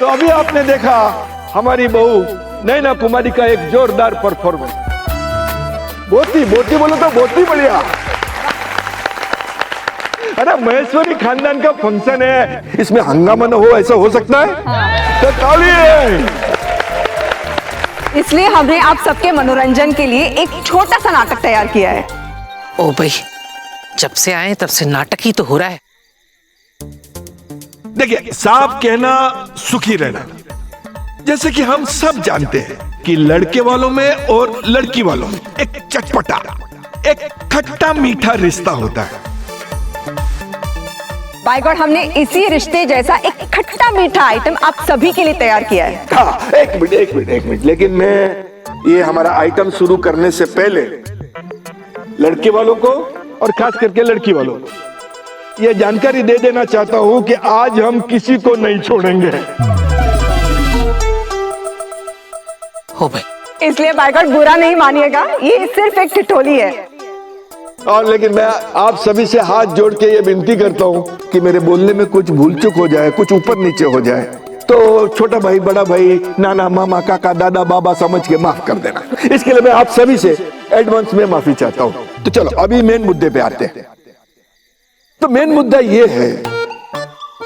तो अभी आपने देखा हमारी बहू नैना कुमारी का एक जोरदार परफॉर्मेंस। बहुत ही बोलो तो बहुत ही बढ़िया। अरे महेश्वरी खानदान का फंक्शन है, इसमें हंगामा न हो ऐसा हो सकता है? तो ताली। इसलिए हमने आप सबके मनोरंजन के लिए एक छोटा सा नाटक तैयार किया है। ओ भाई, जब से आए तब से नाटक ही तो हो रहा है। देखिए, साफ कहना सुखी रहना। जैसे कि हम सब जानते हैं कि लड़के वालों में और लड़की वालों में एक चटपटा, एक खट्टा मीठा रिश्ता होता है। बाय गॉड, हमने इसी रिश्ते जैसा एक खट्टा मीठा आइटम आप सभी के लिए तैयार किया है। हाँ, एक मिनट, लेकिन मैं ये हमारा आइटम शुरू करने से पहले लड़के वालों को और खास करके लड़की वालों को ये जानकारी दे देना चाहता हूं कि आज हम किसी को नहीं छोड़ेंगे। हो भाई, इसलिए बाय गॉड बुरा नहीं मानिएगा, ये सिर्फ एक ठिठोली है। और लेकिन मैं आप सभी से हाथ जोड़ के ये विनती करता हूं कि मेरे बोलने में कुछ भूल चूक हो जाए, कुछ ऊपर नीचे हो जाए तो छोटा भाई, बड़ा भाई, नाना, मामा, काका, दादा, बाबा समझ के माफ कर देना। इसके लिए मैं आप सभी से एडवांस में माफी चाहता हूं। तो चलो अभी मेन मुद्दे पे आते हैं। तो मेन मुद्दा ये है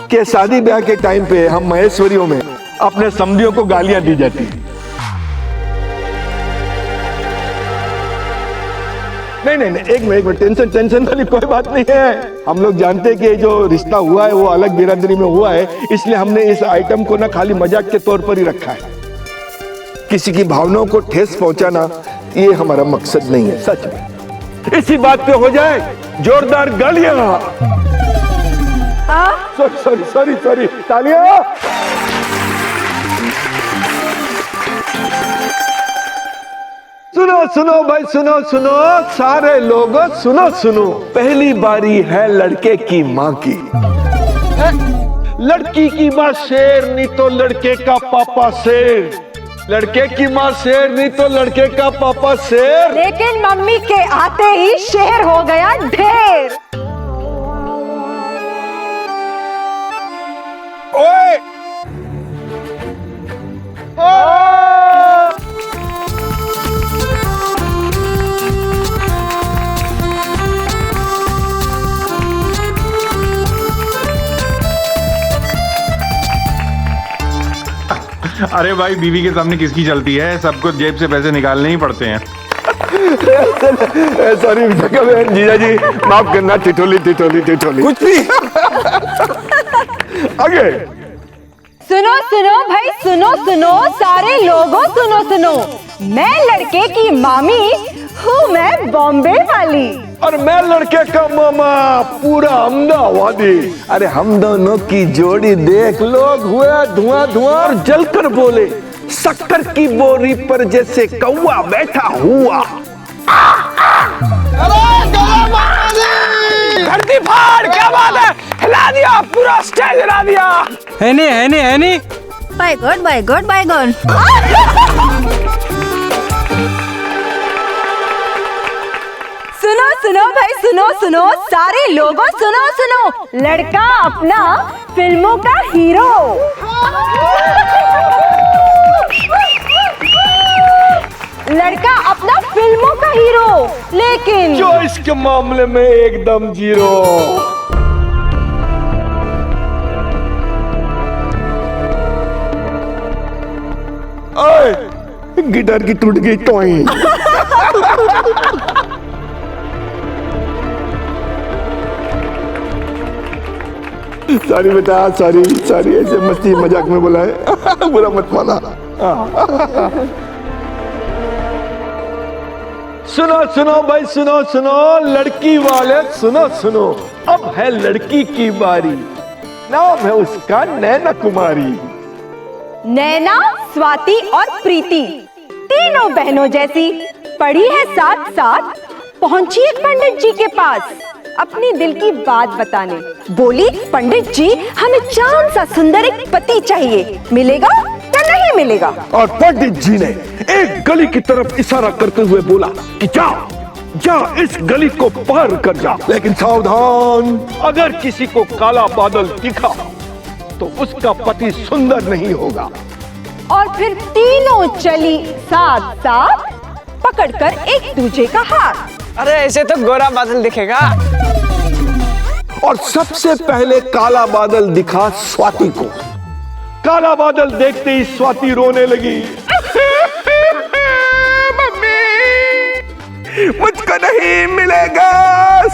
कि शादी ब्याह के टाइम पे हम महेश्वरियों में अपने समधियों को गालियां दी जाती है। नहीं, एक मिनट, टेंशन वाली कोई बात नहीं है। हम लोग जानते हैं कि जो रिश्ता हुआ है वो अलग बिरादरी में हुआ है, इसलिए हमने इस आइटम को ना खाली मजाक के तौर पर ही रखा है। किसी की भावनाओं को ठेस पहुंचाना ये हमारा मकसद नहीं है, सच में। इसी बात पे हो जाए जोरदार गालियां। सॉरी, तालियां। सुनो भाई, सुनो सारे लोगों, सुनो। पहली बारी है लड़के की माँ की। लड़की की माँ शेर नहीं तो लड़के का पापा शेर, लड़के की माँ शेर नहीं तो लड़के का पापा शेर। लेकिन मम्मी के आते ही शेर हो गया ढेर। ओए! अरे भाई, बीवी के सामने किसकी चलती है, सबको जेब से पैसे निकालने ही पड़ते हैं। सॉरी जीजा जी, माफ करना। टिटोली कुछ भी। आगे सुनो भाई, सुनो सारे लोगों, सुनो। मैं लड़के की मामी हूँ, मैं बॉम्बे वाली। और मैं लड़के का मामा, पूरा अहमदाबादी। अरे हम दोनों की जोड़ी देख, लोग हुए धुआं और जलकर बोले, शक्कर की बोरी पर जैसे कौवा बैठा हुआ। धरती फाड़, क्या बात है, हिला दिया, पूरा स्टेज हिला दिया। है नहीं। By God. सुनो भाई, सुनो सारे लोगों, सुनो। लड़का अपना फिल्मों का हीरो, लड़का अपना फिल्मों का हीरो, लेकिन जो इसके मामले में एकदम जीरो। गिटार की टूट गई टॉई। सॉरी बेटा, सॉरी, ऐसे मस्ती मजाक में बोला है, बुरा मत माना। सुनो भाई, सुनो लड़की वाले, सुनो। अब है लड़की की बारी। नाम है उसका नैना कुमारी। नैना, स्वाति और प्रीति तीनों बहनों जैसी पढ़ी है साथ, पहुंची एक पंडित जी के पास अपनी दिल की बात बताने। बोली, पंडित जी हमें चांद सा सुंदर एक पति चाहिए, मिलेगा या नहीं मिलेगा? और पंडित जी ने एक गली की तरफ इशारा करते हुए बोला कि जा इस गली को पार कर जा, लेकिन सावधान, अगर किसी को काला बादल दिखा तो उसका पति सुंदर नहीं होगा। और फिर तीनों चली साथ साथ पकड़कर एक दूजे का हाथ। अरे ऐसे तो गोरा बादल दिखेगा। और सबसे पहले काला बादल दिखा स्वाति को। काला बादल देखते ही स्वाति रोने लगी। मम्मी, मुझको नहीं मिलेगा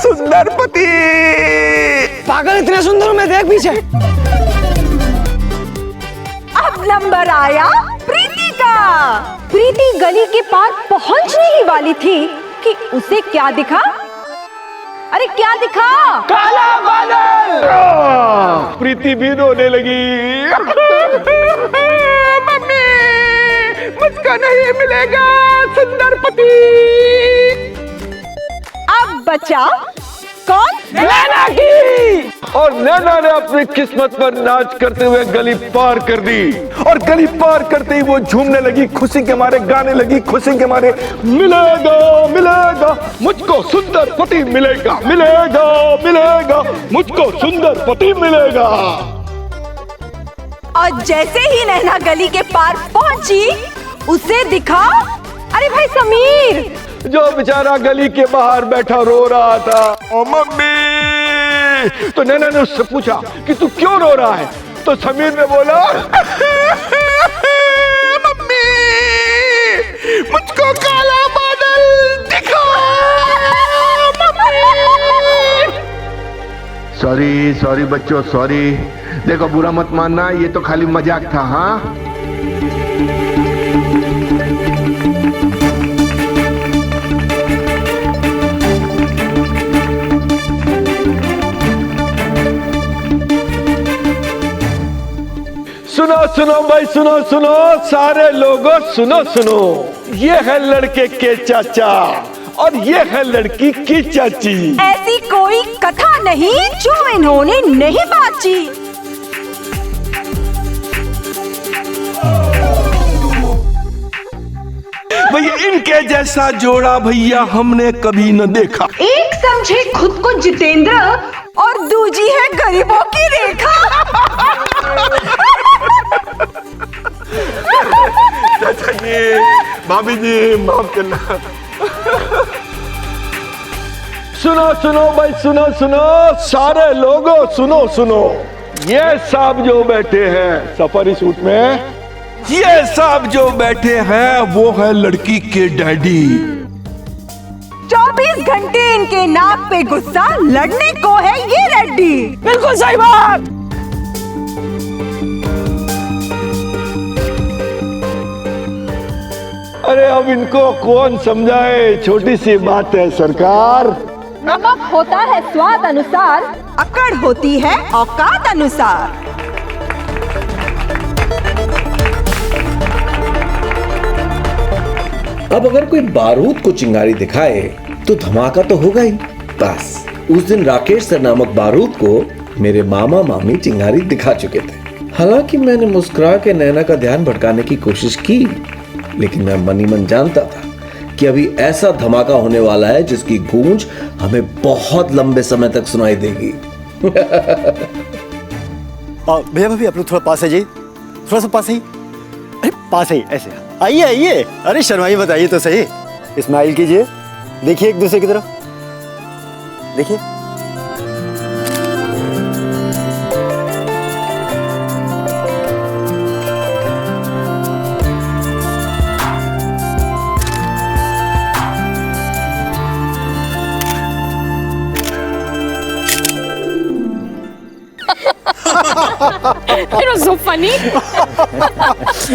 सुंदर पति। पागल, इतने सुंदर मैं देख पीछे। अब नंबर आया प्रीति का। प्रीति गली के पार पहुंचने ही वाली थी कि उसे क्या दिखा? अरे क्या दिखा? काला बादल। प्रीति भी रोने लगी। मम्मी, मुझको नहीं मिलेगा सुंदर पति। अब बचा कौन? नैना की। और नैना ने अपनी किस्मत पर नाच करते हुए गली पार कर दी। और गली पार करते ही वो झूमने लगी, खुशी के मारे गाने लगी, खुशी के मारे मिलेगा मिलेगा मुझको सुंदर पति मिलेगा, मिलेगा मिलेगा मुझको सुंदर पति मिलेगा। और जैसे ही नैना गली के पार पहुंची उसे दिखा, अरे भाई समीर, जो बेचारा गली के बाहर बैठा रो रहा था। ओ मम्मी, तो नैना ने उससे पूछा कि तू क्यों रो रहा है? तो समीर ने बोला, मम्मी, मुझको काला बादल दिखा। सॉरी सॉरी बच्चों, सॉरी। देखो बुरा मत मानना, ये तो खाली मजाक था। हाँ, सुनो सुनो भाई, सुनो सुनो सारे लोगों, सुनो सुनो। ये है लड़के के चाचा और ये है लड़की की चाची। ऐसी कोई कथा नहीं जो इन्होंने नहीं बांची। भैया इनके जैसा जोड़ा भैया हमने कभी न देखा। एक समझे खुद को जितेंद्र और दूजी है गरीबों की रेखा। चाचा जी, भाभी जी, माफ करना। सुनो सुनो भाई, सुनो सुनो सारे लोगों, सुनो सुनो। ये साहब जो बैठे हैं सफारी सूट में, ये साहब जो बैठे हैं वो है लड़की के डैडी। 24 घंटे इनके नाक पे गुस्सा, लड़ने को है ये रेड्डी। बिल्कुल सही बात। अरे अब इनको कौन समझाए, छोटी सी बात है सरकार। नमक होता है स्वाद अनुसार, अकड़ होती है औकात अनुसार। अब अगर कोई बारूद को चिंगारी दिखाए तो धमाका तो होगा ही। बस उस दिन राकेश सर नामक बारूद को मेरे मामा मामी चिंगारी दिखा चुके थे। हालांकि मैंने मुस्कुरा के नैना का ध्यान भटकाने की कोशिश की, लेकिन मैं मनी मन जानता था कि अभी ऐसा धमाका होने वाला है जिसकी गूंज हमें बहुत लंबे समय तक सुनाई देगी। भैया भाभी आप लोग थोड़ा पास आ जाइए, थोड़ा सा पास ही। अरे पास ही, ऐसे आइए आइए। अरे शर्माइए बताइए तो सही। स्माइल कीजिए, देखिए एक दूसरे की तरफ, देखिए। It was so funny.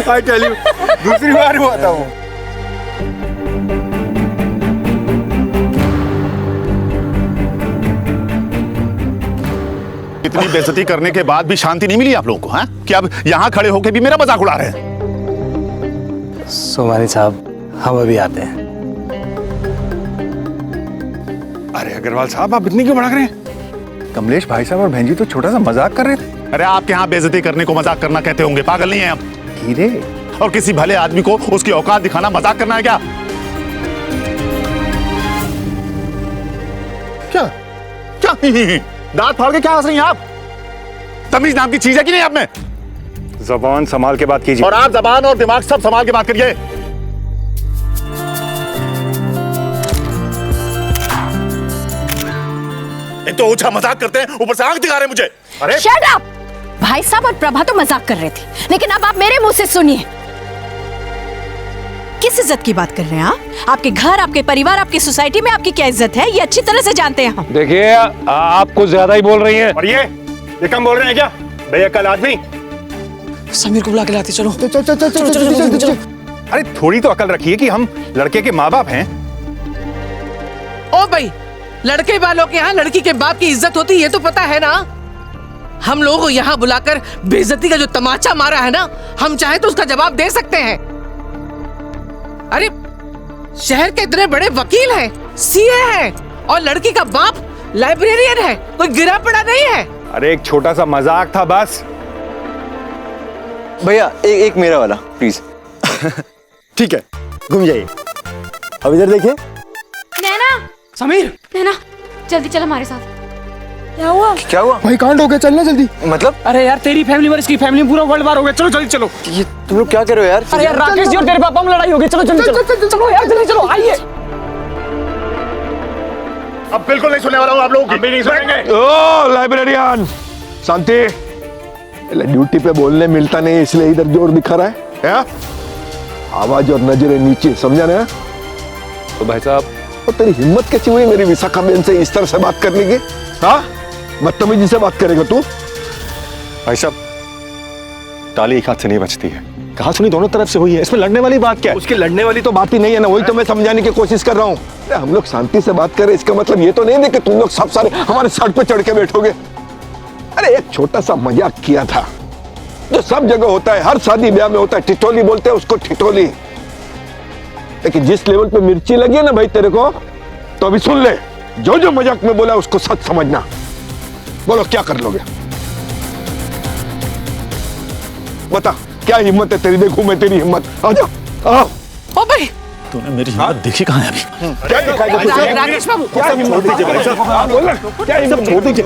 I tell you, दूसरी बार हुआ था वो। इतनी बेइज्जती करने के बाद भी शांति नहीं मिली आप लोगों को? हाँ, कि अब यहाँ खड़े होके भी मेरा मजाक उड़ा रहे हैं? सोमानी साहब, हम अभी आते हैं। अरे अग्रवाल साहब, आप इतनी क्यों भड़क रहे हैं? कमलेश भाई साहब और बहन जी तो छोटा सा मजाक कर रहे थे। अरे आपके यहाँ बेइज्जती करने को मजाक करना कहते होंगे, पागल नहीं है आप? हीरे, और किसी भले आदमी को उसकी औकात दिखाना मजाक करना है क्या? क्या क्या दांत फाड़ के क्या हंस रही हैं आप? तमीज नाम की चीज है कि नहीं आप में? जबान संभाल के बात कीजिए। और आप जबान और दिमाग सब संभाल के बात करिए। एक तो ऊंचा मजाक करते हैं, ऊपर से आंख दिखा रहे हैं मुझे। अरे शट अप! भाई साहब और प्रभा तो मजाक कर रहे थे, लेकिन अब आप मेरे मुंह से सुनिए। किस इज्जत की बात कर रहे हैं आप? आपके घर, आपके परिवार, आपकी सोसाइटी में आपकी क्या इज्जत है, ये अच्छी तरह से जानते हैं हम। देखिए आप कुछ ज्यादा ही बोल रही हैं। और ये कम बोल रहे हैं क्या? भैया कल आदमी समीर को बुला के लाते, चलो। चलो। अरे थोड़ी तो अकल रखिए कि हम लड़के के माँ बाप हैं। ओ भाई, लड़के वालों के यहाँ लड़की के बाप की इज्जत होती है, ये तो पता है ना। हम लोगों को यहाँ बुलाकर बेइज्जती का जो तमाचा मारा है ना, हम चाहे तो उसका जवाब दे सकते हैं। अरे शहर के इतने बड़े वकील हैं, सीए हैं, और लड़की का बाप लाइब्रेरियन है, कोई गिरा पड़ा नहीं है। अरे एक छोटा सा मजाक था बस। भैया एक मेरा वाला प्लीज। ठीक है, घूम जाइए। अब इधर देखिए। नैना, समीर, नैना, जल्दी चल हमारे साथ। क्या हुआ भाई कांड हो गया, चलना जल्दी। मतलब? अरे यार तेरी फैमिली और इसकी फैमिली पूरा वर्ल्ड वार हो गया। चलो जल्दी चलो। ये तुम लोग क्या कर रहे हो यार? अरे यार राकेश जी और तेरे पापा में लड़ाई हो गई। चलो जल्दी चलो। चलो यार जल्दी चलो, आइए। अब बिल्कुल नहीं सुनने वाला हूँ आप लोगों की। हम भी नहीं सुनेंगे। ओ लाइब्रेरियन, शांति। ड्यूटी पे बोलने मिलता नहीं, इसलिए इधर जोर दिखा रहा है? आवाज और नजरें नीचे, समझा ना? तो भाई साहब, और तेरी हिम्मत कैसी हुई मेरी विशाखा बहन से इस तरह से बात करने की? हाँ, बदतमीजी से बात करेगा तू? भाई साहब, ताली एक हाथ से नहीं बचती है। कहा सुनी दोनों तरफ से हुई है, इसमें लड़ने वाली बात क्या है? उसकी लड़ने वाली तो बात ही नहीं है ना, वही तो मैं समझाने की कोशिश कर रहा हूँ। हम लोग शांति से बात करें, इसका मतलब ये तो नहीं है कि तुम लोग सब सारे हमारे सर पे चढ़ के बैठोगे। अरे एक छोटा सा मजाक किया था, जो सब जगह होता है, हर शादी ब्याह में होता है। ठिठोली बोलते हैं उसको, ठिठोली। लेकिन जिस लेवल पे मिर्ची लगी है ना भाई तेरे को, तो अभी सुन ले, जो जो मजाक में बोला उसको सच समझना। बोलो क्या कर लोगे? बता क्या हिम्मत है तेरी? देखूं मैं तेरी हिम्मत। आजा, आओ। ओ भाई, तूने मेरी हिम्मत देखी कहाँ है अभी? क्या दिखाएगा तुझे? राकेश बाबू, क्या हिम्मत दीजिए भाई साहब? हाँ, बोल ना, क्या हिम्मत छोड़ दीजिए।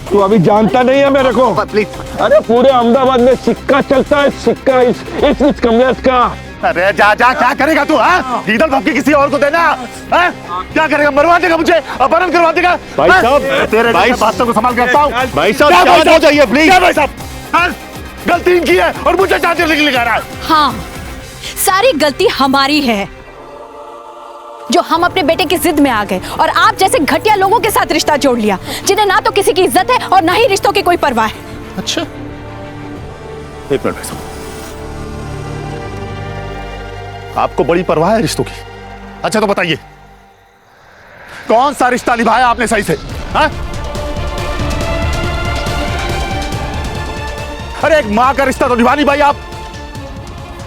तू अभी जानता नहीं है मेरे को। अरे पूरे अहमदाबाद में सिक्का चलता है, सिक्का इस कमलेश का। अरे जा जा, क्या करेगा तू? हाँ, गीदड़ धमकी किसी और को देना? हाँ? क्या करेगा? मरवा देगा मुझे, अपहरण करवा देगा? भाई साहब, तेरे जैसे बातों को संभाल के रखता हूँ। भाई साहब शांत हो जाइए प्लीज। क्या भाई साहब? हाँ? गलती इनकी है और मुझे चार्जर लेके लगा रहा है। हाँ, सारी गलती हमारी है, जो हम अपने बेटे की जिद में आ गए और आप जैसे घटिया लोगों के साथ रिश्ता जोड़ लिया, जिन्हें ना तो किसी की इज्जत है और ना ही रिश्तों की कोई परवाह है। अच्छा, एक मिनट भाई साहब, आपको बड़ी परवाह है रिश्तों की? अच्छा तो बताइए, कौन सा रिश्ता निभाया आपने सही से? हाँ? अरे एक मां का रिश्ता तो निभा नहीं भाई आप।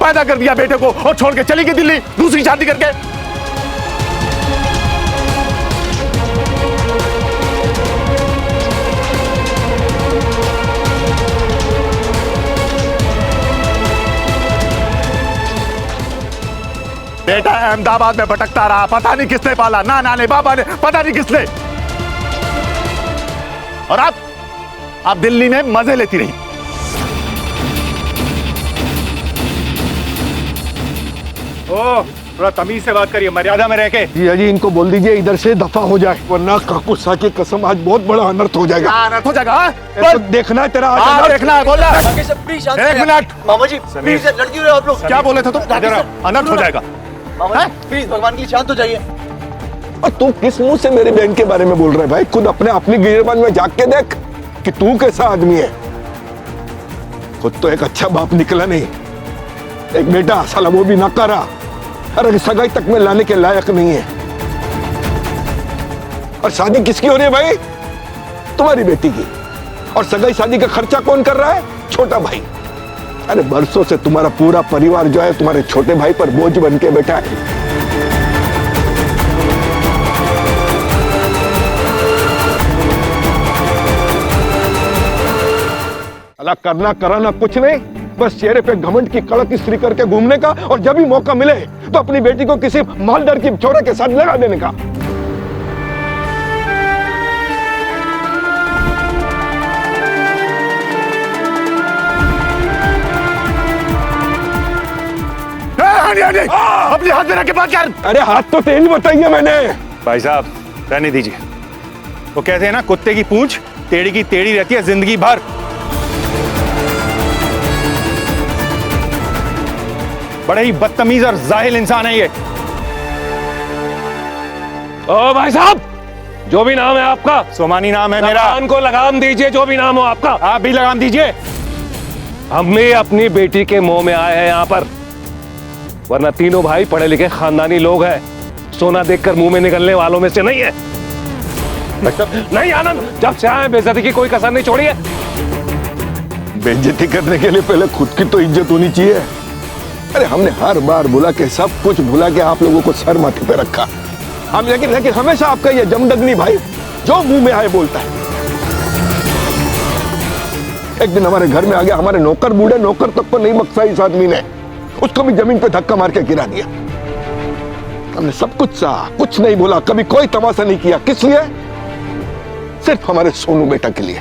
पैदा कर दिया बेटे को और छोड़ के चली गई दिल्ली दूसरी शादी करके। बेटा अहमदाबाद में भटकता रहा, पता नहीं किसने पाला, नाना ने, बाबा ने, पता नहीं किसने। और आप दिल्ली में मजे लेती रही। ओ, थोड़ा तमीज से बात करिए, मर्यादा में रह के। जी इनको बोल दीजिए इधर से दफा हो जाए, वरना काकुसा की कसम आज बहुत बड़ा अनर्थ हो जाएगा। अनर्थ हो जाएगा? हाँ? तो देखना है तेरा आज अनर्थ। देखना है, बोल रहा है। एक मिनट मामा जी प्लीज, लड़की हो आप लोग। क्या बोले थे तुम? अनर्थ हो जाएगा। मामा जी प्लीज, भगवान के लिए शांत हो जाइए। और तू किस मुंह से मेरे बहन के बारे में बोल रहा है भाई? खुद अपनी गिरबान में झांक के देख कि तू कैसा आदमी है। खुद तो एक अच्छा बाप निकला नहीं, एक बेटा साला वो भी नकारा, अरे सगाई तक में लाने के लायक नहीं है। और शादी किसकी हो रही है भाई? तुम्हारी बेटी की। और सगाई शादी का खर्चा कौन कर रहा है? छोटा भाई। अरे बरसों से तुम्हारा पूरा परिवार जो है तुम्हारे छोटे भाई पर बोझ बन के बैठा है। अल्लाह करना कराना कुछ नहीं, बस चेहरे पे घमंड की कड़क इस्त्री करके घूमने का, और जब भी मौका मिले तो अपनी बेटी को किसी मालदार की छोरे के साथ लगा देने का। किया नहीं? अपने हाथ में रख के बात कर। अरे हाथ तो तेल बताइए मैंने। भाई साहब रहने दीजिए। वो कहते हैं ना, कुत्ते की पूंछ टेढ़ी की टेढ़ी रहती है जिंदगी भर। बड़े ही बदतमीज और जाहिल इंसान है ये। ओ भाई साहब, जो भी नाम है आपका, सोमानी नाम है मेरा। जबान को लगाम दीजिए, जो भी नाम हो आपका। आप भी लगाम दीजिए। हम भी अपनी बेटी के मुंह में आए हैं यहाँ पर, वरना तीनों भाई पढ़े लिखे खानदानी लोग हैं। सोना देखकर मुंह में निकलने वालों में से नहीं है। नहीं आनंद, जब से आए बेइज्जती की कोई कसर नहीं छोड़ी है। बेइज्जती करने के लिए पहले खुद की तो इज्जत होनी चाहिए। अरे हमने हर बार बुला के सब कुछ भुला के आप लोगों को सर माथे पे रखा। हम लेकिन हमेशा आपका ये जमदग्नि भाई जो मुंह में आए बोलता है। एक दिन हमारे घर में आ गया, हमारे नौकर बूढ़े नौकर तक को नहीं बख्शा इस आदमी ने, उसको भी जमीन पे धक्का मार के गिरा दिया। हमने सब कुछ सहा, कुछ नहीं बोला, कभी कोई तमाशा नहीं किया। किस लिए? सिर्फ हमारे सोनू बेटा के लिए।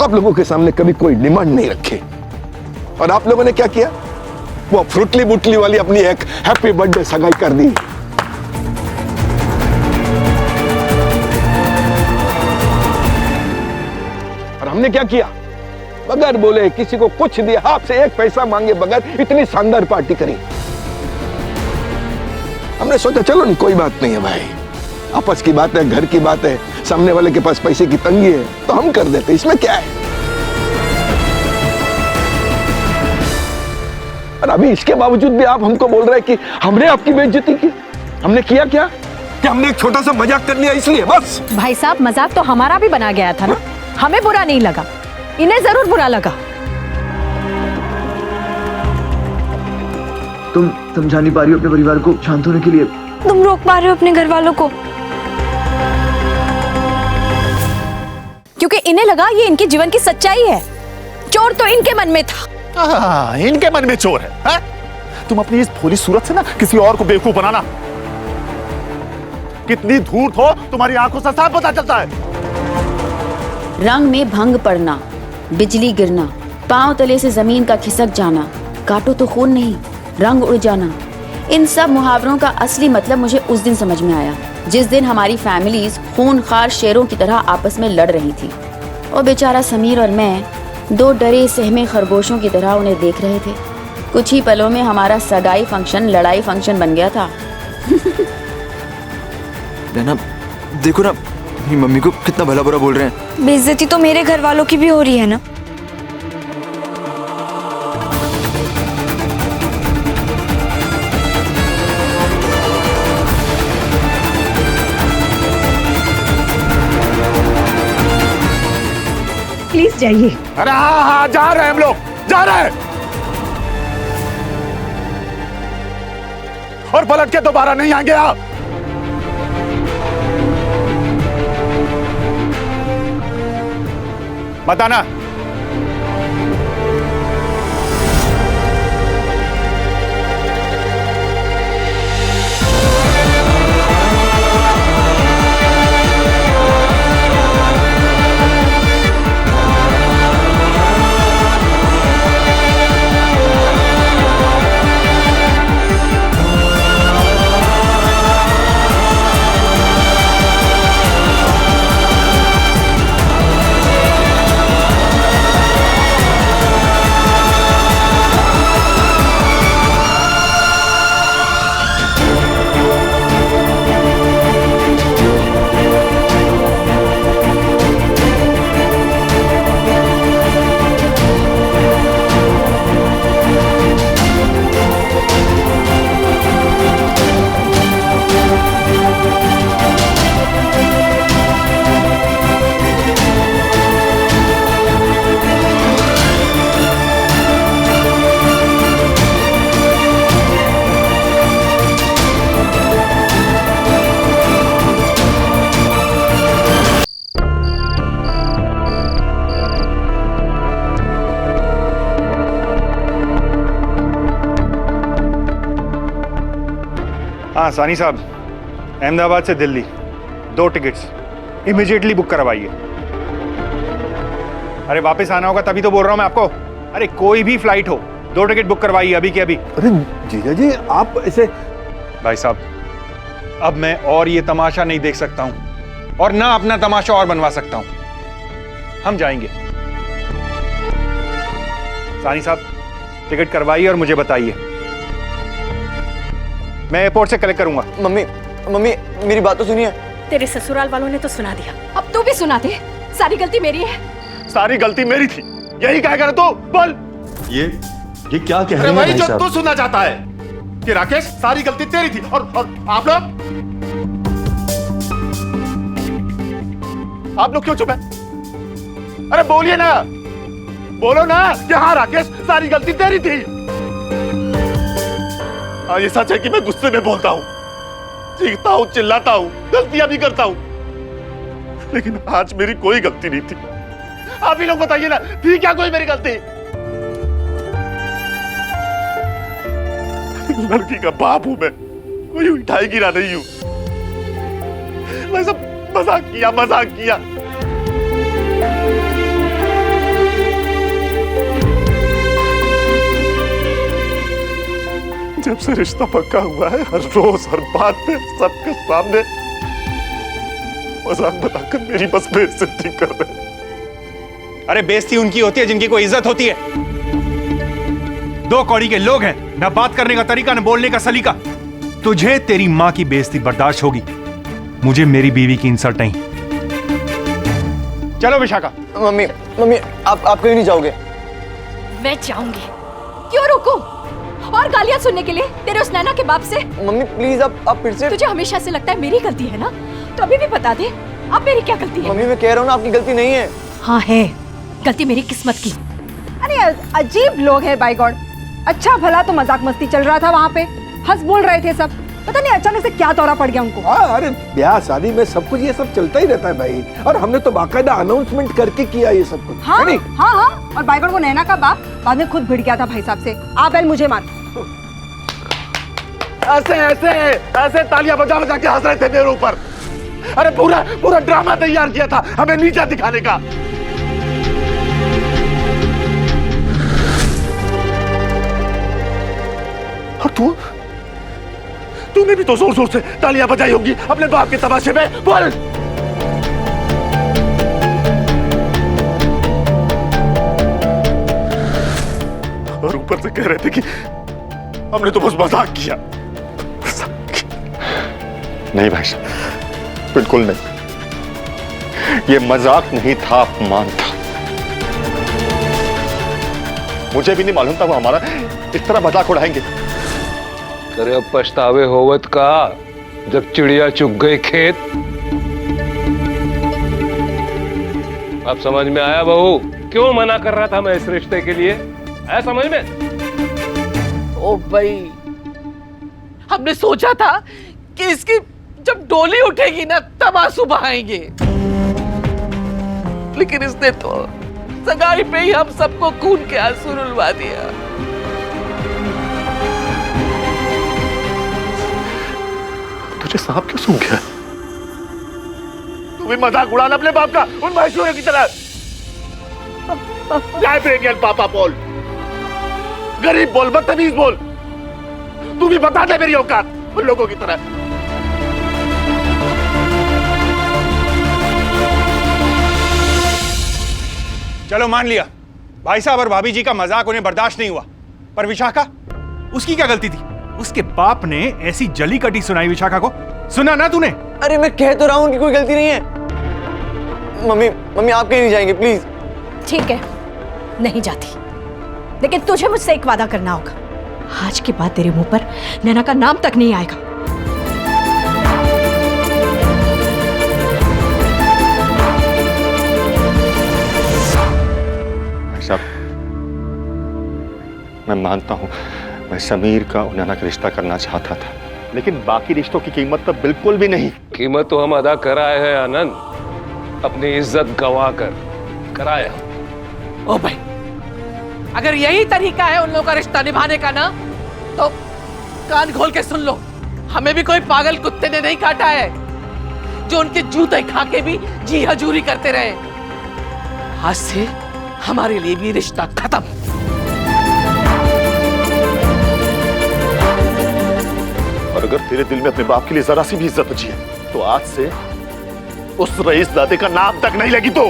आप लोगों के सामने कभी कोई डिमांड नहीं रखी, और आप लोगों ने क्या किया? वो फ्रूटली बुटली वाली अपनी एक हैप्पी बर्थडे सगाई कर दी। और हमने क्या किया? बगैर बोले, किसी को कुछ दिया, आपसे एक पैसा मांगे बगैर इतनी शानदार पार्टी करी। हमने सोचा चलो नहीं, कोई बात नहीं है भाई, आपस की बात है, घर की बात है, सामने वाले के पास पैसे की तंगी है तो हम कर देते, इसमें क्या है। और अभी इसके बावजूद भी आप हमको बोल रहे हैं कि हमने आपकी बेइज्जती की। हमने किया क्या? कि हमने एक छोटा सा मजाक कर लिया इसलिए बस। भाई साहब, मजाक तो हमारा भी बना गया था ना, हमें बुरा नहीं लगा, इन्हें जरूर बुरा लगा। तुम समझा नहीं पा रही हो अपने परिवार को शांत होने के लिए। तुम रोक पा रहे हो अपने घर वालों को? क्योंकि इन्हें लगा ये इनके जीवन की सच्चाई है। चोर तो इनके मन में था। इनके मन में चोर है? तुम अपनी इस भोली सूरत से ना किसी और को बेवकूफ बनाना। कितनी धूर्त हो, तुम्हारी आंखों से साफ पता चलता है। रंग में भंग पड़ना, बिजली गिरना, पांव तले से जमीन का खिसक जाना, काटो तो खून नहीं, रंग उड़ जाना, इन सब मुहावरों का असली मतलब मुझे उस दिन समझ में आया, जिस दिन हमारी फैमिलीज खूनखार शेरों की तरह आपस में लड़ रही थी। और बेचारा समीर और मैं दो डरे सहमे खरगोशों की तरह उन्हें देख रहे थे। कुछ ही पलों में हमारा सगाई फंक्शन लड़ाई फंक्शन बन गया था। रहना, देखो ना मेरी मम्मी को कितना भला बुरा बोल रहे हैं। बेइज्जती तो मेरे घर वालों की भी हो रही है ना। प्लीज जाइए। अरे हाँ हाँ, जा रहे हैं हम लोग, जा रहे हैं। और पलट के दोबारा नहीं आएंगे आप। बताना। हाँ सानी साहब, अहमदाबाद से दिल्ली 2 टिकट्स इमीडिएटली बुक करवाइए। अरे वापस आना होगा तभी तो बोल रहा हूँ मैं आपको। अरे कोई भी फ्लाइट हो, 2 टिकट बुक करवाइए अभी के अभी। अरे जीजा जी आप ऐसे। भाई साहब, अब मैं और ये तमाशा नहीं देख सकता हूं और ना अपना तमाशा और बनवा सकता हूं। हम जाएंगे। सानी साहब, टिकट करवाइए और मुझे बताइए, मैं एयरपोर्ट से कलेक्ट करूंगा। मम्मी मम्मी मेरी बात तो सुनिए। तेरे ससुराल वालों ने तो सुना दिया, अब तू भी सुना दे। सारी गलती मेरी है। सारी गलती मेरी थी, यही कह कर तू बोल। ये क्या कह रहे हैं वही भाई जो साहब? तू सुनना चाहता है कि राकेश सारी गलती तेरी थी और आप लोग क्यों चुप है? अरे बोलिए ना, बोलो ना कि हाँ राकेश सारी गलती तेरी थी। हाँ ये सच है कि मैं गुस्से में बोलता हूँ, चीखता हूँ, चिल्लाता हूँ, गलतियां भी करता हूँ, लेकिन आज मेरी कोई गलती नहीं थी। आप ही लोग बताइए ना, थी क्या कोई मेरी गलती? लड़की का बाप हूं मैं, कोई उठाई गिरा नहीं हूं। मैं सब मजाक किया। जब से रिश्ता पक्का हुआ है, हर रोज हर बात पे सबके सामने मजाक बनाकर मेरी बस बेइज्जती कर रहे हैं। अरे बेइज्जती उनकी होती है जिनकी कोई इज्जत होती है। 2 कौड़ी के लोग हैं, ना बात करने का तरीका, ना बोलने का सलीका। तुझे तेरी माँ की बेइज्जती बर्दाश्त होगी, मुझे मेरी बीवी की इंसल्ट नहीं। चलो विशाखा। मम्मी आप कहीं नहीं जाओगे? मैं जाऊंगी। क्यों रुकूं? और गालियां सुनने के लिए तेरे उस नैना के बाप से? मम्मी प्लीज आप फिर से। तुझे हमेशा से लगता है मेरी गलती है ना, तो अभी भी बता दे, अब मेरी क्या गलती है? मम्मी मैं कह रहा हूँ ना, आपकी गलती नहीं है। हाँ है, गलती मेरी किस्मत की। अरे अजीब लोग हैं बाय गॉड। अच्छा भला तो मजाक मस्ती चल रहा था, वहाँ पे हंस बोल रहे थे सब, पता नहीं अचानक से क्या दौरा पड़ गया उनको। हाँ, अरे ब्याह शादी में सब कुछ ये सब चलता ही रहता है भाई, और हमने तो बाकायदा अनाउंसमेंट करके किया ये सब कुछ। हाँ हाँ, और बाय गॉड वो नैना का बाप बाद में खुद भिड़ गया था भाई साहब से, आप बैल मुझे मार। ऐसे तालियां बजा के हंस रहे थे मेरे ऊपर। अरे पूरा ड्रामा तैयार किया था हमें नीचा दिखाने का। और तूने भी तो जोर जोर से तालियां बजाई होगी अपने बाप के तमाशे में। बोल। और ऊपर से कह रहे थे कि हमने तो बस मजाक किया। नहीं भाई साहब, बिल्कुल नहीं, ये मजाक नहीं था, अपमान था। मुझे भी नहीं मालूम था वो हमारा इस तरह मजाक उड़ाएंगे। अरे अब पछतावे होवत का, जब चिड़िया चुग गई खेत। अब समझ में आया बहू क्यों मना कर रहा था मैं इस रिश्ते के लिए? आया समझ में? ओ भाई, हमने सोचा था कि इसकी जब डोली उठेगी ना तब आंसू बहाएंगे, लेकिन इसने तो सगाई पे ही हम सबको खून के आंसू रुलवा दिया। तुझे सांप क्यों सूंघ गया? तू भी मजाक उड़ाना अपने बाप का उन भैंसुओं की तरह। पापा बोल, गरीब बोल, बदतमीज बोल। तू भी बता दे मेरी औकात उन लोगों की तरह। चलो मान लिया, भाई साहब और भाभी जी का मजाक उन्हें बर्दाश्त नहीं हुआ, पर विशाखा, उसकी क्या गलती थी? उसके बाप ने ऐसी जली कटी सुनाई विशाखा को, सुना ना तूने? अरे मैं कह तो रहा हूं कि कोई गलती नहीं है। मम्मी आप कहीं नहीं जाएंगे प्लीज। ठीक है, नहीं जाती, लेकिन तुझे मुझसे एक वादा करना होगा। आज के बाद तेरे मुंह पर नैना का नाम तक नहीं आएगा। साहब, मैं मानता हूं मैं समीर का और नैना का रिश्ता करना चाहता था, लेकिन बाकी रिश्तों की कीमत तो बिल्कुल भी नहीं। कीमत तो हम अदा कराए हैं आनंद, अपनी इज्जत गंवा कर कराया। ओ भाई, अगर यही तरीका है उन लोगों का रिश्ता निभाने का ना, तो कान खोल के सुन लो, हमें भी कोई पागल कुत्ते ने नहीं काटा है जो उनके जूते खा के भी जी हजूरी करते रहे। आज से हमारे लिए भी रिश्ता खत्म। और अगर तेरे दिल में अपने बाप के लिए जरा सी भी इज्जत बची है तो आज से उस रईसजादे का नाम तक नहीं लगी। तो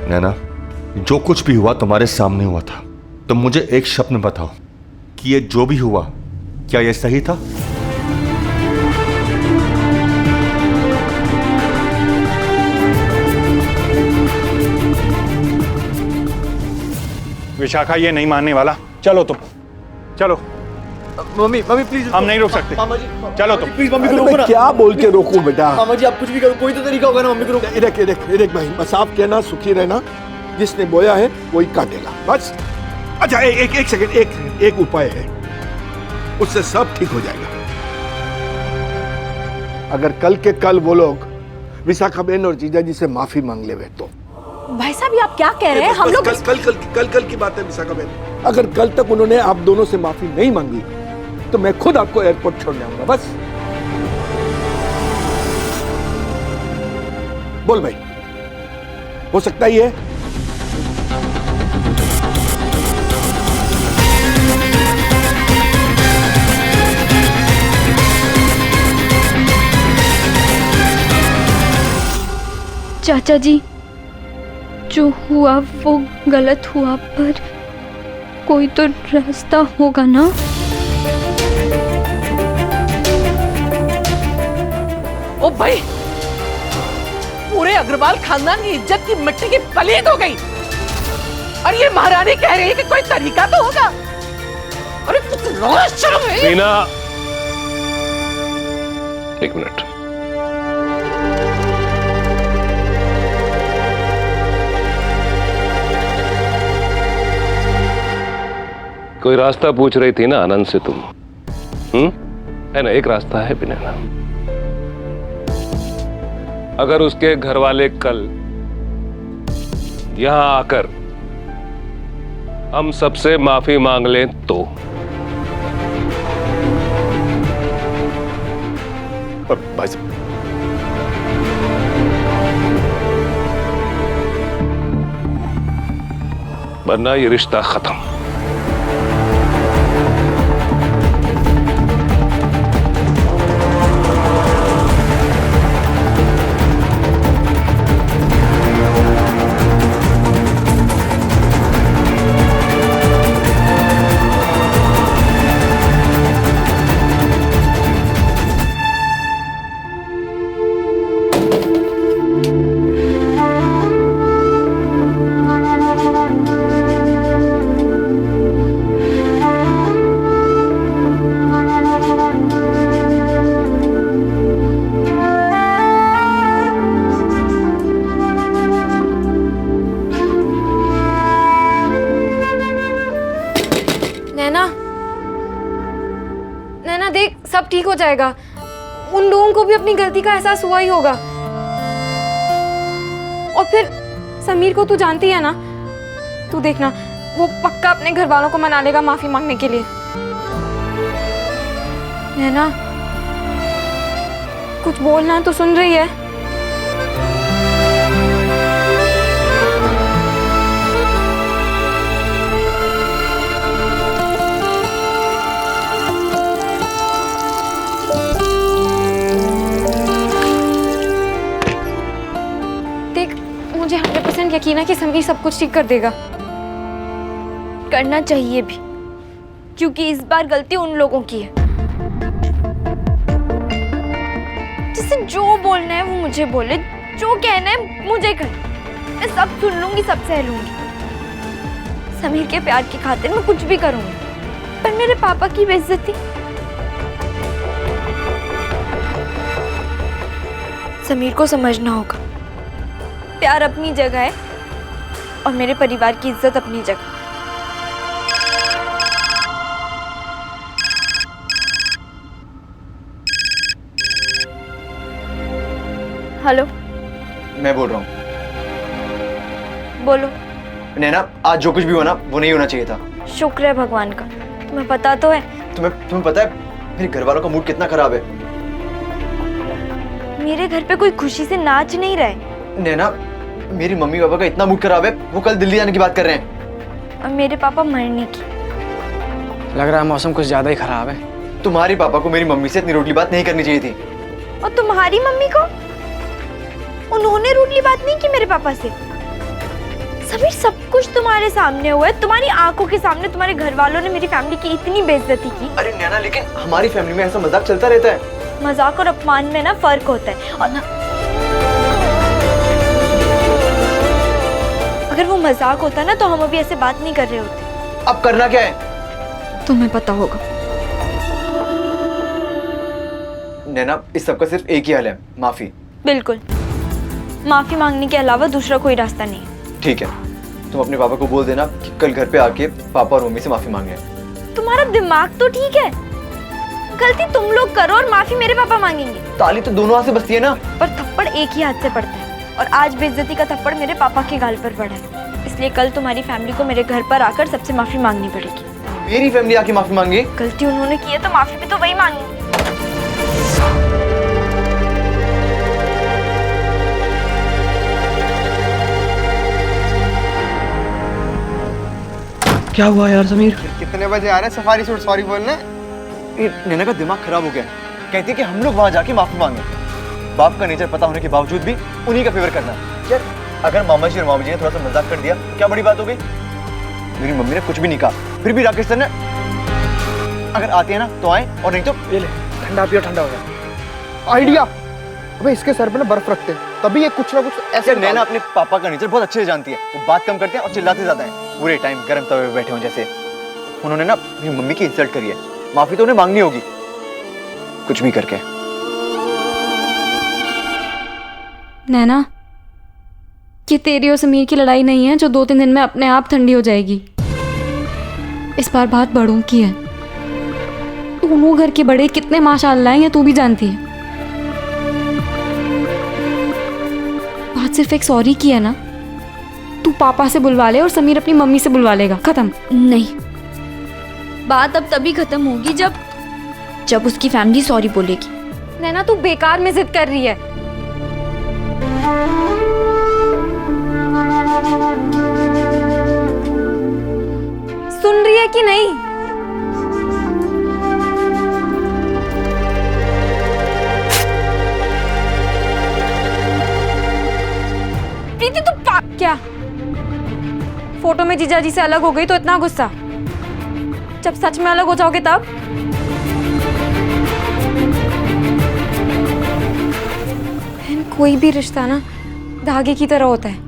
नैना, जो कुछ भी हुआ तुम्हारे सामने हुआ था। तुम मुझे एक शब्द में बताओ कि ये जो भी हुआ क्या ये सही था? विशाखा ये नहीं मानने वाला। चलो तुम, चलो। मम्मी मम्मी प्लीज, हम नहीं रोक सकते। मामा जी चलो तुम। प्लीज मम्मी को अरे रोको मैं ना। क्या बोल के रोकूं बेटा? मामा जी आप कुछ भी करो, कोई तो तरीका होगा ना मम्मी को रोको। इधर भाई, बस आप कहना सुखी रहना, जिसने बोया है वही काटेगा, बस। अच्छा एक सेकंड, एक उपाय है, उससे सब ठीक हो जाएगा। अगर कल के कल वो लोग विशाखा बहन और जीजाजी से माफी मांग ले तो। भाई साहब ये आप क्या कह रहे हैं? हम लोग कल की बात है विशाखा बहन। अगर कल तक उन्होंने आप दोनों से माफी नहीं मांगी तो मैं खुद आपको एयरपोर्ट छोड़ने आऊंगा, बस। बोल भाई, हो सकता ही है? चाचा जी, जो हुआ वो गलत हुआ, पर कोई तो रास्ता होगा ना? ओ भाई, पूरे अग्रवाल खानदान की इज्जत की मिट्टी की पलीत हो गई और ये महारानी कह रही है कि कोई तरीका तो होगा। अरे कुछ लाज शर्म है? मीना, एक मिनट। कोई रास्ता पूछ रही थी ना आनंद से तुम? है ना, एक रास्ता है बिना ना। अगर उसके घर वाले कल यहां आकर हम सबसे माफी मांग लें तो? भाई साहब, वरना ये रिश्ता खत्म। नैना देख, सब ठीक हो जाएगा। उन लोगों को भी अपनी गलती का एहसास हुआ ही होगा। और फिर समीर को तू जानती है ना, तू देखना वो पक्का अपने घर वालों को मना लेगा माफी मांगने के लिए। नैना कुछ बोलना, तो सुन रही है? मुझे 100% यकीन है कि समीर सब कुछ ठीक कर देगा। करना चाहिए भी, क्योंकि इस बार गलती उन लोगों की है। जिसे जो बोलना है वो मुझे बोले, जो कहना है मुझे कर। मैं सब सुन लूंगी, सब सह लूंगी। समीर के प्यार की खातिर मैं कुछ भी करूंगी, पर मेरे पापा की बेइज्जती। समीर को समझना होगा, प्यार अपनी जगह है और मेरे परिवार की इज्जत अपनी जगह। हेलो, मैं बोल रहा हूँ। बोलो। नैना, आज जो कुछ भी हुआ ना वो नहीं होना चाहिए था। शुक्र है भगवान का, तुम्हें पता तो है। तुम्हें पता है मेरे घर वालों का मूड कितना खराब है। मेरे घर पे कोई खुशी से नाच नहीं रहे। नैना, मेरी मम्मी पापा का इतना मूड खराब है, वो कल दिल्ली जाने की बात कर रहे हैं। और मेरे पापा मरने की। लग रहा है मौसम कुछ ज्यादा ही खराब है। तुम्हारे पापा को मेरी मम्मी से इतनी रूडली बात नहीं करनी चाहिए थी। और तुम्हारी मम्मी को? उन्होंने रूडली बात नहीं की मेरे पापा से। समीर, सब कुछ तुम्हारे सामने हुआ है, तुम्हारी आंखों के सामने। तुम्हारे घर वालों ने मेरी फैमिली की इतनी बेइज्जती की। अरे नैना, लेकिन हमारी फैमिली में ऐसा मजाक चलता रहता है। मजाक और अपमान में ना फर्क होता है। और ना, अगर वो मजाक होता ना तो हम अभी ऐसे बात नहीं कर रहे होते। अब करना क्या है? तुम्हें पता होगा। नैना, इस सब का सिर्फ एक ही हल है, माफी। बिल्कुल, माफी मांगने के अलावा दूसरा कोई रास्ता नहीं है। ठीक है, तुम अपने पापा को बोल देना कि कल घर पे आके पापा और मम्मी से माफी मांग लें। तुम्हारा दिमाग तो ठीक है। गलती तुम लोग करो और माफी मेरे पापा मांगेंगे। ताली तो दोनों हाथ से बजती है ना। पर थप्पड़ एक ही हाथ से पड़ता है, और आज बेइज्जती का थप्पड़ मेरे पापा के गाल पर पड़ा है। इसलिए कल तुम्हारी फैमिली को मेरे घर पर आकर सबसे माफी मांगनी पड़ेगी। मेरी फैमिली आके माफी मांगे? गलती उन्होंने की है तो माफी भी तो वही मांगेंगे। क्या हुआ यार समीर? कितने बजे आ रहे हैं सफारी सूट सॉरी बोलने? नैना का दिमाग खराब हो गया। कहती है कि हम लोग वहां जाके माफी मांगे। बाप का नेचर पता होने के बावजूद भी उन्हीं का फेवर करना। यार, अगर मामा जी और मामी जी ने थोड़ा सा मजाक कर दिया तो क्या बड़ी बात हो गई? मेरी मम्मी ने कुछ भी नहीं कहा, फिर भी राकेश सर ने अगर आते हैं ना तो आए, और नहीं तो ये ले, ठंडा पियो, ठंडा हो जाए। आइडिया। अबे इसके सर पे ना बर्फ रखते हैं, तभी ये कुछ ना कुछ ऐसे। नैना अपने पापा का नेचर बहुत अच्छे से जानती है। वो बात कम करते हैं और चिल्लाते ज्यादा हैं। पूरे टाइम गर्म तवे पे बैठे हों जैसे। उन्होंने ना मेरी मम्मी की इंसल्ट करी है, माफी तो उन्हें मांगनी होगी, कुछ भी करके। नैना, ये तेरी और समीर की लड़ाई नहीं है जो 2-3 दिन में अपने आप ठंडी हो जाएगी। इस बार बात बड़ों की है। दोनों घर के बड़े कितने माशाअल्लाह हैं, ये तू भी जानती है। बात सिर्फ एक सॉरी की है ना। तू पापा से बुलवा ले और समीर अपनी मम्मी से बुलवा लेगा, खत्म। नहीं, बात अब तभी खत्म होगी जब उसकी फैमिली सॉरी बोलेगी। नैना, तू बेकार में जिद कर रही है। सुन रही है कि नहीं? प्रीति, तू क्या फोटो में जीजा जी से अलग हो गई तो इतना गुस्सा? जब सच में अलग हो जाओगे तब? कोई भी रिश्ता ना धागे की तरह होता है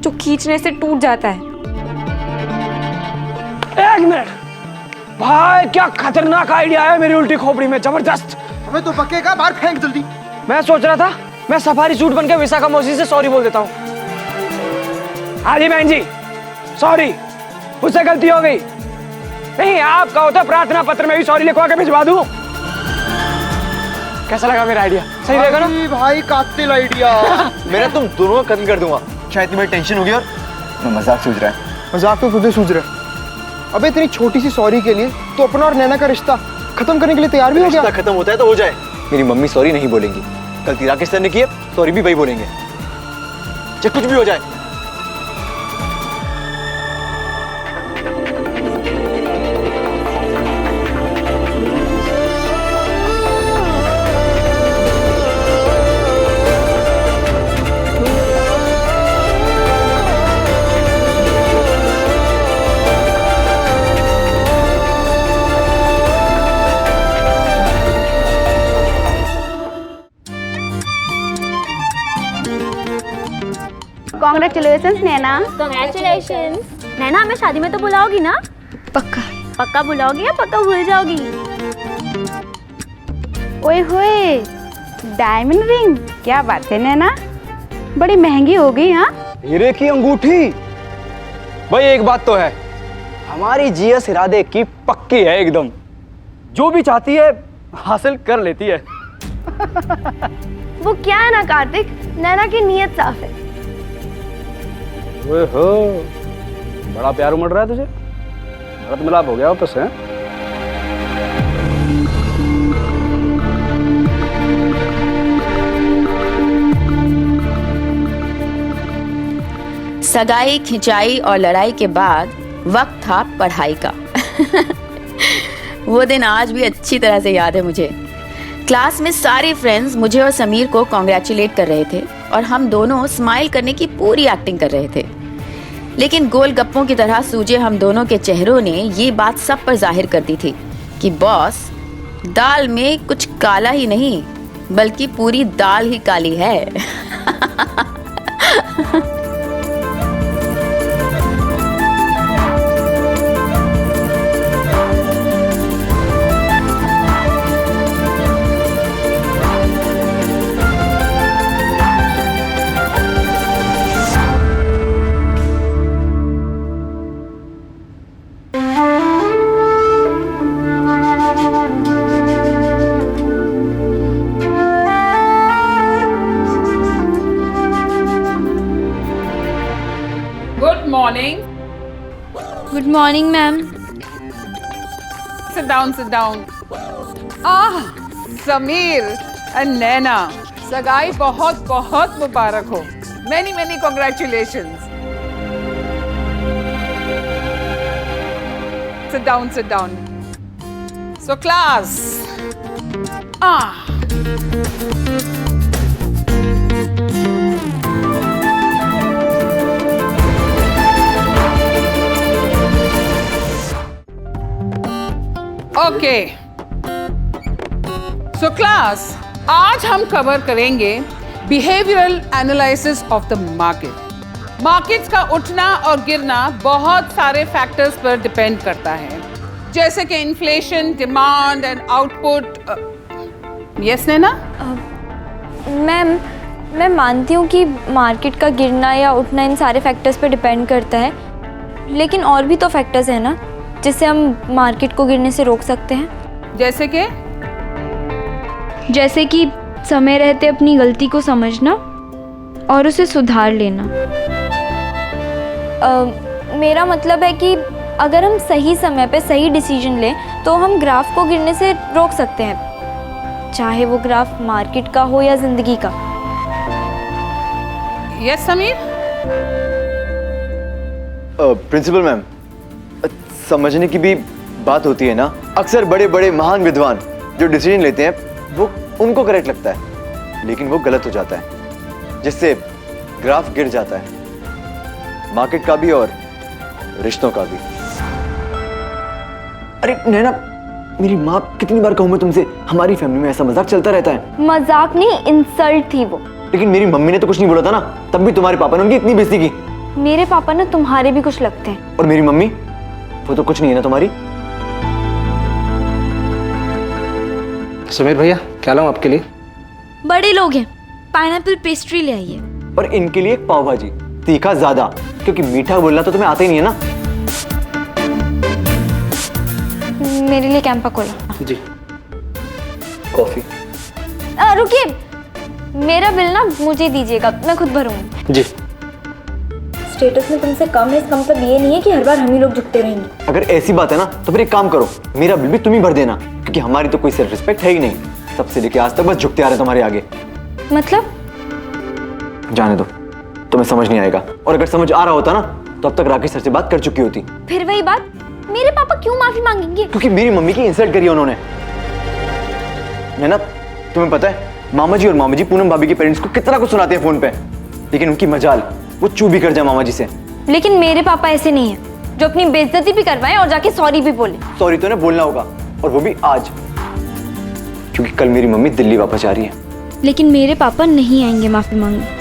जो खींचने से टूट जाता है। एक मिनट भाई, क्या खतरनाक आइडिया है मेरी उल्टी खोपड़ी में, जबरदस्त। हमें तो पक्केगा, बाहर फेंक जल्दी। मैं सोच रहा था मैं सफारी सूट बन के विशाखा मौसी से सॉरी बोल देता हूँ। हाँ जी बहन जी, सॉरी, मुझसे गलती हो गई। नहीं, आपका होता प्रार्थना पत्र में भी सॉरी लिखवा के भिजवा दूं। कैसा लगा मेरा आइडिया? सही रहेगा ना? भाई कातिल आइडिया। मेरा तुम दोनों का कत्ल कर दूंगा। शायद तुम्हें टेंशन होगी और मैं मजाक सूझ रहा है। मजाक तो तुझे सूझ रहा है। अबे इतनी छोटी सी सॉरी के लिए तो अपना और नैना का रिश्ता खत्म करने के लिए तैयार भी हो गया। रिश्ता खत्म होता है तो हो जाए। मेरी मम्मी सॉरी नहीं बोलेंगी, गलती राकेश सर ने की है, सॉरी भी वही बोलेंगे, चाहे कुछ भी हो जाए। Congratulations नैना। Congratulations। नैना, हमें शादी में तो बुलाओगी ना? पक्का। पक्का बुलाओगी या पक्का भूल जाओगी? ओए होए, डायमंड रिंग, क्या बात है नैना, बड़ी महंगी हो गई। हाँ, हीरे की अंगूठी। भाई एक बात तो है, हमारी जीएस इरादे की पक्की है एकदम। जो भी चाहती है हासिल कर लेती है। वो क्या है ना कार्तिक, नैना की नीयत साफ है। ओए हो, बड़ा प्यार उमड़ रहा है तुझे। भरत मिलाप हो गया वापस है। सगाई, खिंचाई और लड़ाई के बाद वक्त था पढ़ाई का। वो दिन आज भी अच्छी तरह से याद है मुझे। क्लास में सारे फ्रेंड्स मुझे और समीर को कॉन्ग्रेचुलेट कर रहे थे और हम दोनों स्माइल करने की पूरी एक्टिंग कर रहे थे। लेकिन गोलगप्पों की तरह सूजे हम दोनों के चेहरों ने ये बात सब पर जाहिर कर दी थी कि बॉस, दाल में कुछ काला ही नहीं बल्कि पूरी दाल ही काली है। Good morning ma'am. Sit down, sit down. Sameer and Naina, सगाई बहुत बहुत मुबारक हो। Many many congratulations. Sit down, sit down. So class. Okay, so class, आज हम कवर करेंगे behavioural analysis of the market. Markets का उठना और गिरना बहुत सारे फैक्टर्स पर डिपेंड करता है, जैसे कि inflation, demand and output. Yes Naina? Ma'am, मैं मानती हूँ कि मार्केट का गिरना या उठना इन सारे फैक्टर्स पर डिपेंड करता है, लेकिन और भी तो फैक्टर्स हैं ना जिससे हम मार्केट को गिरने से रोक सकते हैं। जैसे कि समय रहते अपनी गलती को समझना और उसे सुधार लेना। मेरा मतलब है कि अगर हम सही समय पे सही डिसीजन लें तो हम ग्राफ को गिरने से रोक सकते हैं, चाहे वो ग्राफ मार्केट का हो या जिंदगी का। यस समीर? प्रिंसिपल मैम, समझने की भी बात होती है ना। अक्सर बड़े बड़े महान विद्वान जो डिसीजन लेते हैं वो उनको करेक्ट लगता है, लेकिन वो गलत हो जाता है, जिससे ग्राफ गिर जाता है, मार्केट का भी और रिश्तों का भी। अरे नैना, मेरी माँ, कितनी बार कहूँ मैं तुमसे, हमारी फैमिली में ऐसा मजाक चलता रहता है। मजाक नहीं, इंसल्ट थी वो। लेकिन मेरी मम्मी ने तो कुछ नहीं बोला था ना, तब भी तुम्हारे पापा ने उनकी इतनी बेइज्जती की। मेरे पापा ना तुम्हारे भी कुछ लगते हैं। और मेरी मम्मी, वो तो कुछ नहीं है ना तुम्हारी। समीर भैया, क्या लाऊं आपके लिए? बड़े लोग हैं, पाइनएप्पल पेस्ट्री ले आइए। और इनके लिए पाव भाजी, तीखा ज्यादा, क्योंकि मीठा बोलना तो तुम्हें आता ही नहीं है ना। मेरे लिए कैंपा कोला। जी। कॉफी। रुकिए, मेरा बिल ना मुझे दीजिएगा, मैं खुद भरूंगी। जी। स्टेटस में तुमसे कम है, इसका मतलब ये नहीं है कि हर बार हम ही लोग झुकते रहेंगे। अगर ऐसी बात है ना तो फिर एक काम करो, मेरा बिल भी तुम ही भर देना, क्योंकि हमारी तो कोई सेल्फ रिस्पेक्ट है ही नहीं। तब से लेके आज तक बस झुकते आ रहे तुम्हारे आगे। मतलब? जाने दो, तुम्हें समझ नहीं आएगा। और अगर समझ आ रहा होता ना तो अब तक राकेश सर से बात कर चुकी होती। फिर वही बात, मेरे पापा क्यों माफी मांगेंगे? क्योंकि मेरी मम्मी की इंसल्ट करी उन्होंने। नैना, तुम्हें पता है मामा जी और मामी जी पूनम भाभी के पेरेंट्स को कितना कुछ सुनाते हैं फोन पे, लेकिन उनकी मजाल वो चू भी कर जाए मामा जी से। लेकिन मेरे पापा ऐसे नहीं है जो अपनी बेइज्जती भी करवाएं और जाके सॉरी भी बोले। सॉरी तो उन्हें बोलना होगा, और वो भी आज, क्योंकि कल मेरी मम्मी दिल्ली वापस जा रही है। लेकिन मेरे पापा नहीं आएंगे माफी मांगने।